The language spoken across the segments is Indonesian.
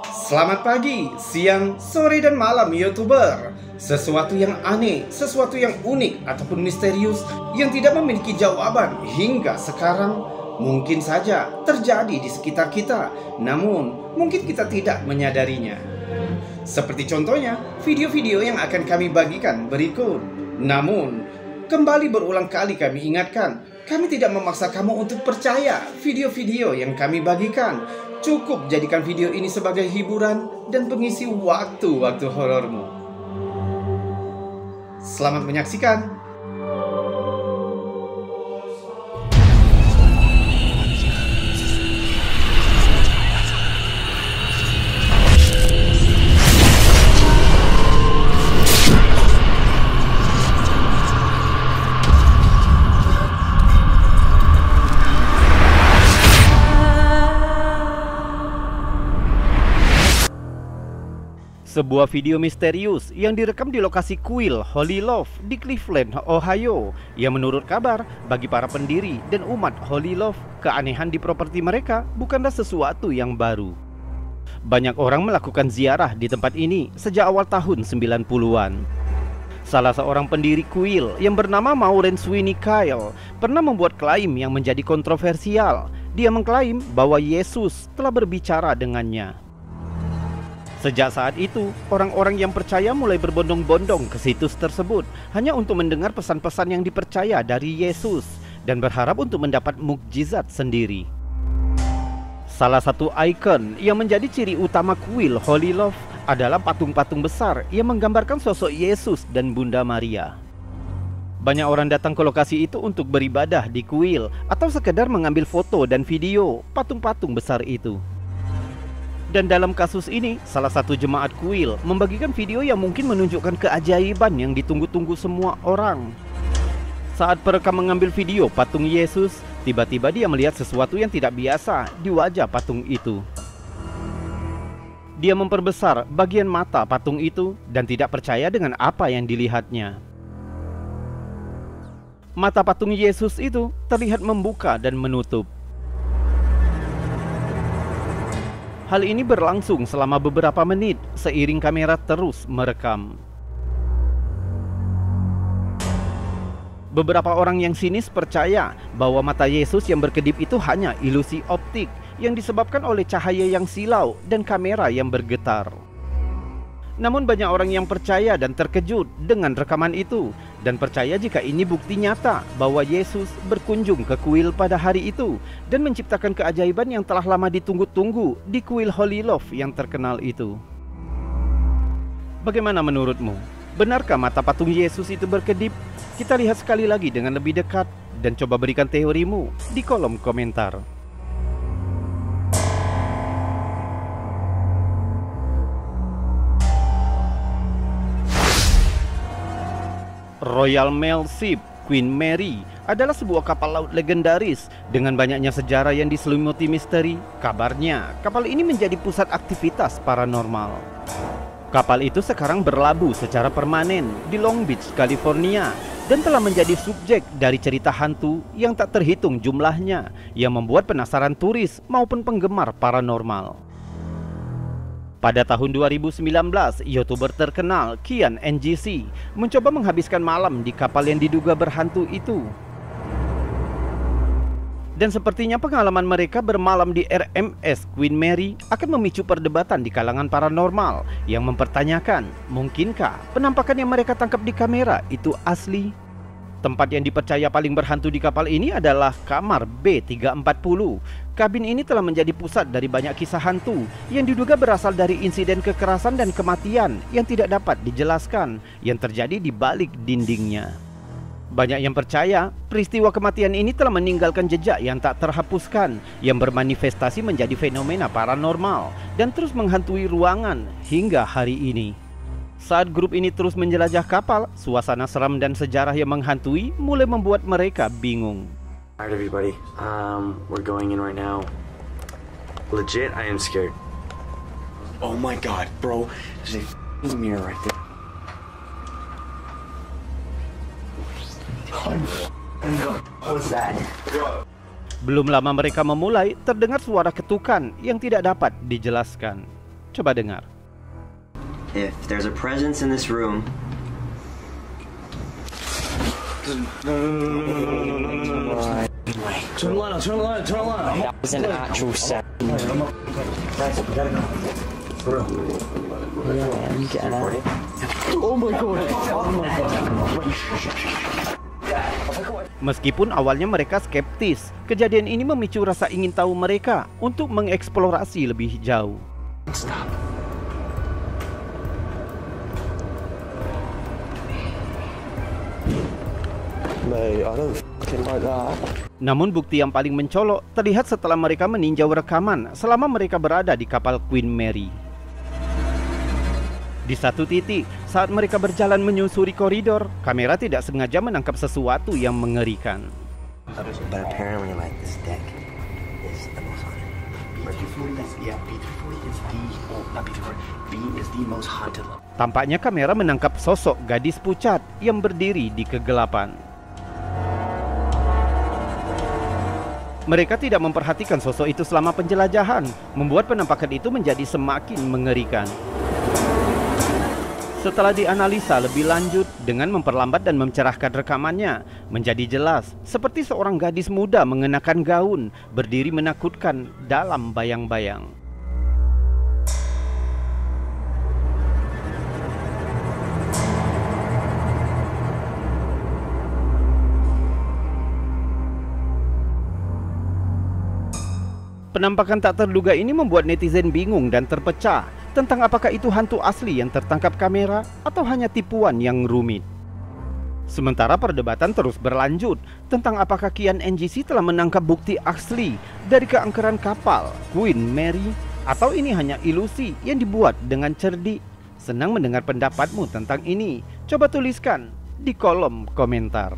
Selamat pagi, siang, sore, dan malam YouTuber. Sesuatu yang aneh, sesuatu yang unik ataupun misterius yang tidak memiliki jawaban hingga sekarang mungkin saja terjadi di sekitar kita, namun mungkin kita tidak menyadarinya. Seperti contohnya video-video yang akan kami bagikan berikut. Namun kembali berulang kali kami ingatkan, kami tidak memaksa kamu untuk percaya video-video yang kami bagikan. Cukup jadikan video ini sebagai hiburan dan pengisi waktu-waktu horormu. Selamat menyaksikan. Sebuah video misterius yang direkam di lokasi kuil Holy Love di Cleveland, Ohio, yang menurut kabar bagi para pendiri dan umat Holy Love, keanehan di properti mereka bukanlah sesuatu yang baru. Banyak orang melakukan ziarah di tempat ini sejak awal tahun 90-an. Salah seorang pendiri kuil yang bernama Maureen Sweeney Kyle pernah membuat klaim yang menjadi kontroversial. Dia mengklaim bahwa Yesus telah berbicara dengannya. Sejak saat itu, orang-orang yang percaya mulai berbondong-bondong ke situs tersebut hanya untuk mendengar pesan-pesan yang dipercaya dari Yesus dan berharap untuk mendapat mukjizat sendiri. Salah satu ikon yang menjadi ciri utama kuil Holy Love adalah patung-patung besar yang menggambarkan sosok Yesus dan Bunda Maria. Banyak orang datang ke lokasi itu untuk beribadah di kuil atau sekedar mengambil foto dan video patung-patung besar itu. Dan dalam kasus ini, salah satu jemaat kuil membagikan video yang mungkin menunjukkan keajaiban yang ditunggu-tunggu semua orang. Saat perekam mengambil video patung Yesus, tiba-tiba dia melihat sesuatu yang tidak biasa di wajah patung itu. Dia memperbesar bagian mata patung itu dan tidak percaya dengan apa yang dilihatnya. Mata patung Yesus itu terlihat membuka dan menutup. Hal ini berlangsung selama beberapa menit seiring kamera terus merekam. Beberapa orang yang sinis percaya bahwa mata Yesus yang berkedip itu hanya ilusi optik yang disebabkan oleh cahaya yang silau dan kamera yang bergetar. Namun banyak orang yang percaya dan terkejut dengan rekaman itu dan percaya jika ini bukti nyata bahwa Yesus berkunjung ke kuil pada hari itu dan menciptakan keajaiban yang telah lama ditunggu-tunggu di kuil Holy Love yang terkenal itu. Bagaimana menurutmu? Benarkah mata patung Yesus itu berkedip? Kita lihat sekali lagi dengan lebih dekat dan coba berikan teorimu di kolom komentar. Royal Mail Ship Queen Mary adalah sebuah kapal laut legendaris dengan banyaknya sejarah yang diselimuti misteri. Kabarnya, kapal ini menjadi pusat aktivitas paranormal. Kapal itu sekarang berlabuh secara permanen di Long Beach, California, dan telah menjadi subjek dari cerita hantu yang tak terhitung jumlahnya yang membuat penasaran turis maupun penggemar paranormal. Pada tahun 2019, YouTuber terkenal Kian NGC mencoba menghabiskan malam di kapal yang diduga berhantu itu. Dan sepertinya pengalaman mereka bermalam di RMS Queen Mary akan memicu perdebatan di kalangan paranormal yang mempertanyakan, mungkinkah penampakan yang mereka tangkap di kamera itu asli? Tempat yang dipercaya paling berhantu di kapal ini adalah kamar B340. Kabin ini telah menjadi pusat dari banyak kisah hantu yang diduga berasal dari insiden kekerasan dan kematian yang tidak dapat dijelaskan yang terjadi di balik dindingnya. Banyak yang percaya peristiwa kematian ini telah meninggalkan jejak yang tak terhapuskan yang bermanifestasi menjadi fenomena paranormal dan terus menghantui ruangan hingga hari ini. Saat grup ini terus menjelajah kapal, suasana seram dan sejarah yang menghantui mulai membuat mereka bingung. Alright everybody, we're going in right now. Legit, I am scared. Oh my god, bro, there's a f***ing mirror right there. What was that? Belum lama mereka memulai, terdengar suara ketukan yang tidak dapat dijelaskan. Coba dengar. If there's a presence in this room. Turn the light on. That was an actual sound. Oh my god. Meskipun awalnya mereka skeptis, kejadian ini memicu rasa ingin tahu mereka untuk mengeksplorasi lebih jauh. Namun bukti yang paling mencolok terlihat setelah mereka meninjau rekaman selama mereka berada di kapal Queen Mary. Di satu titik, saat mereka berjalan menyusuri koridor, kamera tidak sengaja menangkap sesuatu yang mengerikan. But apparently, like, this deck is the most haunted. B is the most haunted level. Tampaknya kamera menangkap sosok gadis pucat yang berdiri di kegelapan. Mereka tidak memperhatikan sosok itu selama penjelajahan, membuat penampakan itu menjadi semakin mengerikan. Setelah dianalisa lebih lanjut dengan memperlambat dan mencerahkan rekamannya, menjadi jelas seperti seorang gadis muda mengenakan gaun berdiri menakutkan dalam bayang-bayang. Penampakan tak terduga ini membuat netizen bingung dan terpecah tentang apakah itu hantu asli yang tertangkap kamera atau hanya tipuan yang rumit. Sementara perdebatan terus berlanjut tentang apakah Kian NGC telah menangkap bukti asli dari keangkeran kapal Queen Mary atau ini hanya ilusi yang dibuat dengan cerdik. Senang mendengar pendapatmu tentang ini. Coba tuliskan di kolom komentar.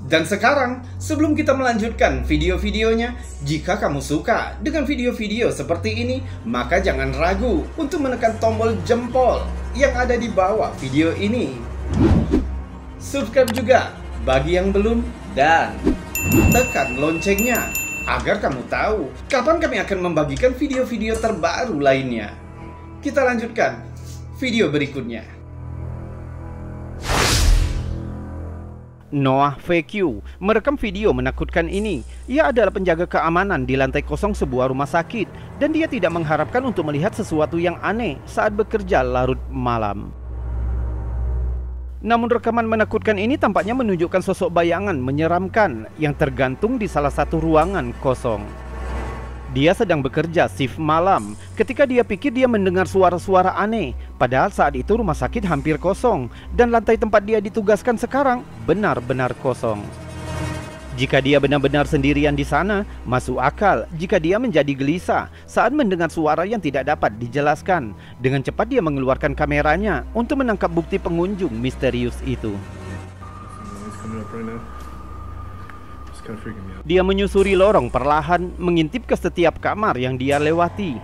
Dan sekarang, sebelum kita melanjutkan video-videonya, jika kamu suka dengan video-video seperti ini, maka jangan ragu untuk menekan tombol jempol yang ada di bawah video ini. Subscribe juga bagi yang belum, dan tekan loncengnya agar kamu tahu kapan kami akan membagikan video-video terbaru lainnya. Kita lanjutkan video berikutnya. Noah VQ merekam video menakutkan ini. Ia adalah penjaga keamanan di lantai kosong sebuah rumah sakit, dan dia tidak mengharapkan untuk melihat sesuatu yang aneh saat bekerja larut malam. Namun rekaman menakutkan ini tampaknya menunjukkan sosok bayangan menyeramkan yang tergantung di salah satu ruangan kosong. Dia sedang bekerja shift malam ketika dia pikir dia mendengar suara-suara aneh. Padahal saat itu rumah sakit hampir kosong dan lantai tempat dia ditugaskan sekarang benar-benar kosong. Jika dia benar-benar sendirian di sana, masuk akal jika dia menjadi gelisah saat mendengar suara yang tidak dapat dijelaskan. Dengan cepat dia mengeluarkan kameranya untuk menangkap bukti pengunjung misterius itu. Dia menyusuri lorong perlahan, mengintip ke setiap kamar yang dia lewati.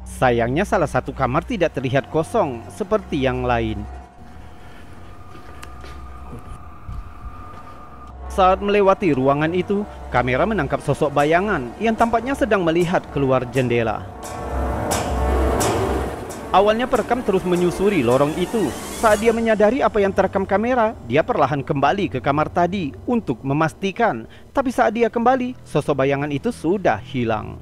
Sayangnya salah satu kamar tidak terlihat kosong seperti yang lain. Saat melewati ruangan itu, kamera menangkap sosok bayangan yang tampaknya sedang melihat keluar jendela. Awalnya perekam terus menyusuri lorong itu. Saat dia menyadari apa yang terekam kamera, dia perlahan kembali ke kamar tadi untuk memastikan. Tapi saat dia kembali, sosok bayangan itu sudah hilang.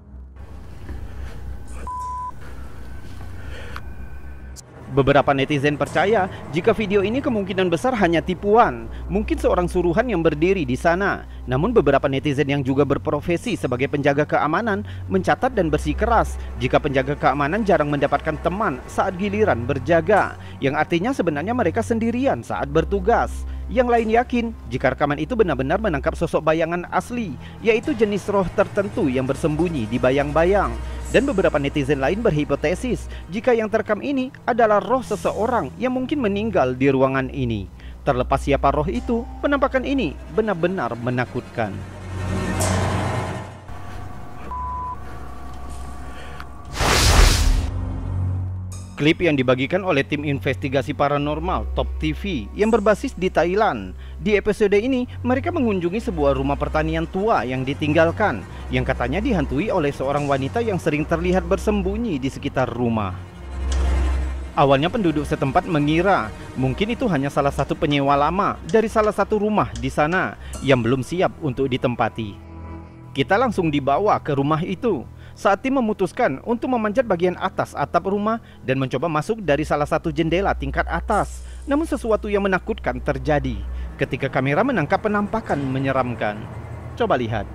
Beberapa netizen percaya jika video ini kemungkinan besar hanya tipuan, mungkin seorang suruhan yang berdiri di sana. Namun beberapa netizen yang juga berprofesi sebagai penjaga keamanan mencatat dan bersikeras jika penjaga keamanan jarang mendapatkan teman saat giliran berjaga, yang artinya sebenarnya mereka sendirian saat bertugas. Yang lain yakin jika rekaman itu benar-benar menangkap sosok bayangan asli, yaitu jenis roh tertentu yang bersembunyi di bayang-bayang. Dan beberapa netizen lain berhipotesis jika yang terekam ini adalah roh seseorang yang mungkin meninggal di ruangan ini. Terlepas siapa roh itu, penampakan ini benar-benar menakutkan. Klip yang dibagikan oleh tim investigasi paranormal Top TV yang berbasis di Thailand. Di episode ini, mereka mengunjungi sebuah rumah pertanian tua yang ditinggalkan, yang katanya dihantui oleh seorang wanita yang sering terlihat bersembunyi di sekitar rumah. Awalnya penduduk setempat mengira mungkin itu hanya salah satu penyewa lama dari salah satu rumah di sana yang belum siap untuk ditempati. Kita langsung dibawa ke rumah itu. Saat tim memutuskan untuk memanjat bagian atas atap rumah dan mencoba masuk dari salah satu jendela tingkat atas, namun sesuatu yang menakutkan terjadi ketika kamera menangkap penampakan menyeramkan. Coba lihat.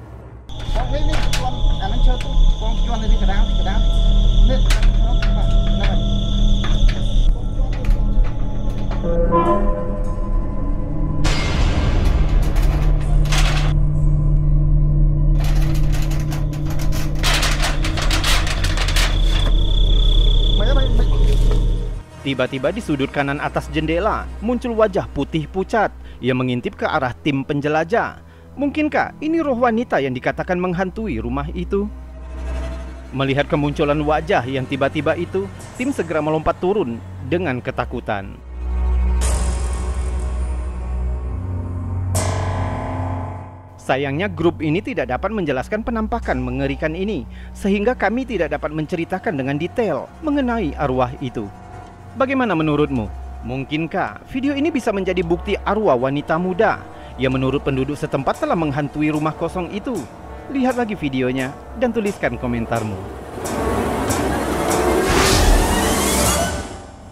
Tiba-tiba di sudut kanan atas jendela muncul wajah putih pucat yang mengintip ke arah tim penjelajah. Mungkinkah ini roh wanita yang dikatakan menghantui rumah itu? Melihat kemunculan wajah yang tiba-tiba itu, tim segera melompat turun dengan ketakutan. Sayangnya grup ini tidak dapat menjelaskan penampakan mengerikan ini, sehingga kami tidak dapat menceritakan dengan detail mengenai arwah itu. Bagaimana menurutmu? Mungkinkah video ini bisa menjadi bukti arwah wanita muda yang menurut penduduk setempat telah menghantui rumah kosong itu? Lihat lagi videonya dan tuliskan komentarmu.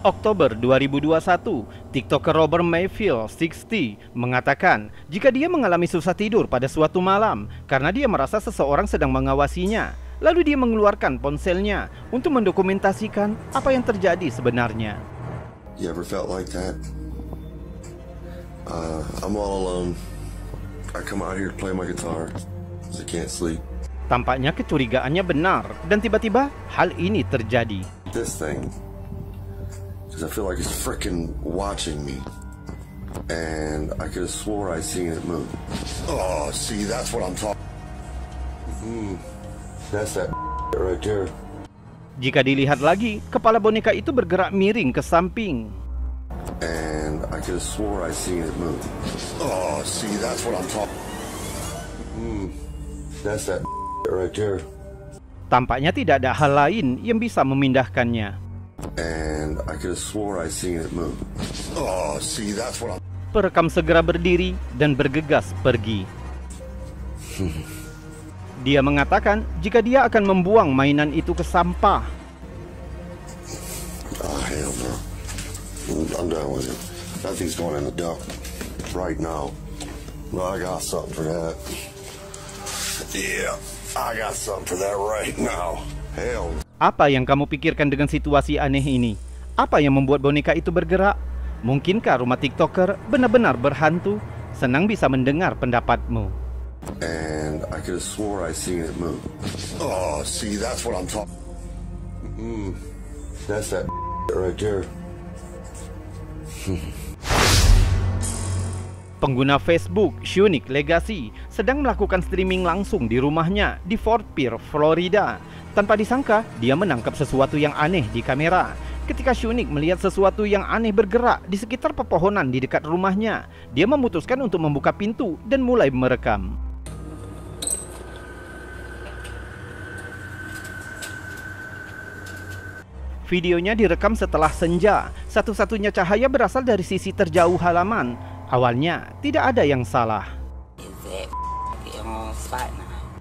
Oktober 2021, TikToker Robert Mayfield 60 mengatakan jika dia mengalami susah tidur pada suatu malam karena dia merasa seseorang sedang mengawasinya. Lalu dia mengeluarkan ponselnya untuk mendokumentasikan apa yang terjadi sebenarnya. You ever felt like that? I'm all alone. I come out here to play my guitar because I can't sleep. Tampaknya kecurigaannya benar dan tiba-tiba hal ini terjadi. This thing, because I feel like it's freaking watching me, and I could have swore I seen it move. Oh, see, that's what I'm talking. That's that right there. Jika dilihat lagi, kepala boneka itu bergerak miring ke samping. And I could have swore I seen it move. Oh, see, that's what I'm talking. That's that right there. Tampaknya tidak ada hal lain yang bisa memindahkannya. And I could have swore I seen it move. Oh, see, that's what I'm. Perekam segera berdiri dan bergegas pergi. Dia mengatakan jika dia akan membuang mainan itu ke sampah. Oh, hell no. I'm done with it. That thing's going in the dump right now. Well, I got something for that. Yeah, I got something for that right now. Hell. Apa yang kamu pikirkan dengan situasi aneh ini? Apa yang membuat boneka itu bergerak? Mungkinkah rumah TikToker benar-benar berhantu? Senang bisa mendengar pendapatmu. And I could have swore I seen it move. Oh, see, that's what I'm talking. That's that right there. Pengguna Facebook Shunique Legacy sedang melakukan streaming langsung di rumahnya di Fort Pierre, Florida. Tanpa disangka, dia menangkap sesuatu yang aneh di kamera. Ketika Shunique melihat sesuatu yang aneh bergerak di sekitar pepohonan di dekat rumahnya, dia memutuskan untuk membuka pintu dan mulai merekam. Videonya direkam setelah senja. Satu-satunya cahaya berasal dari sisi terjauh halaman. Awalnya tidak ada yang salah.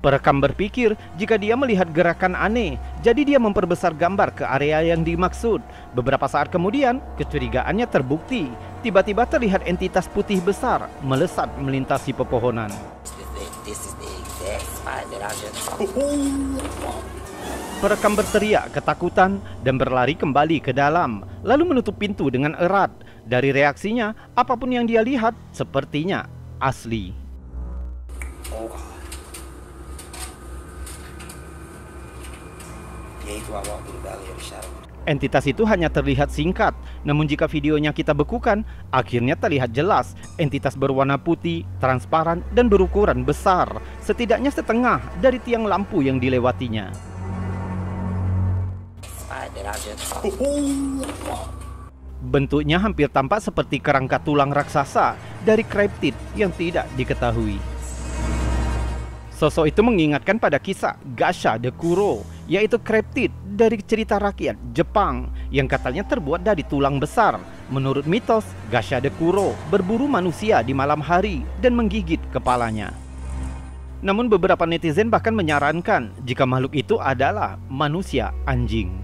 Perekam berpikir jika dia melihat gerakan aneh, jadi dia memperbesar gambar ke area yang dimaksud. Beberapa saat kemudian, kecurigaannya terbukti. Tiba-tiba terlihat entitas putih besar melesat melintasi pepohonan. Perekam berteriak ketakutan dan berlari kembali ke dalam, lalu menutup pintu dengan erat. Dari reaksinya, apapun yang dia lihat sepertinya asli. Entitas itu hanya terlihat singkat, namun jika videonya kita bekukan, akhirnya terlihat jelas. Entitas berwarna putih, transparan, dan berukuran besar, setidaknya setengah dari tiang lampu yang dilewatinya. terrified that I'll just... Bentuknya hampir tampak seperti kerangka tulang raksasa dari cryptid yang tidak diketahui. Sosok itu mengingatkan pada kisah Gasha de Kuro, yaitu cryptid dari cerita rakyat Jepang yang katanya terbuat dari tulang besar. Menurut mitos, Gasha de Kuro berburu manusia di malam hari dan menggigit kepalanya. Namun beberapa netizen bahkan menyarankan jika makhluk itu adalah manusia anjing.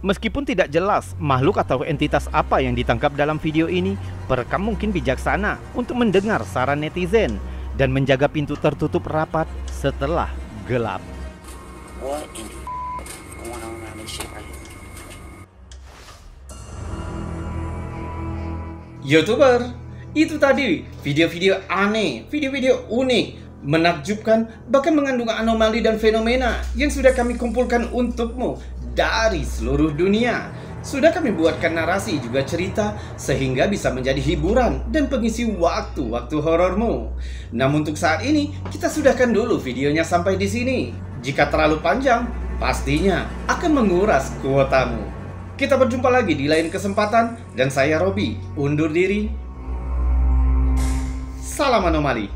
Meskipun tidak jelas makhluk atau entitas apa yang ditangkap dalam video ini, perekam mungkin bijaksana untuk mendengar saran netizen dan menjaga pintu tertutup rapat setelah gelap. What in going on around this shit right here? YouTuber, itu tadi video-video aneh, video-video unik, menakjubkan, bahkan mengandung anomali dan fenomena yang sudah kami kumpulkan untukmu dari seluruh dunia. Sudah kami buatkan narasi juga cerita sehingga bisa menjadi hiburan dan pengisi waktu-waktu horormu. Namun untuk saat ini kita sudahkan dulu videonya sampai di sini. Jika terlalu panjang, pastinya akan menguras kuotamu. Kita berjumpa lagi di lain kesempatan dan saya Robi undur diri. Salam anomali.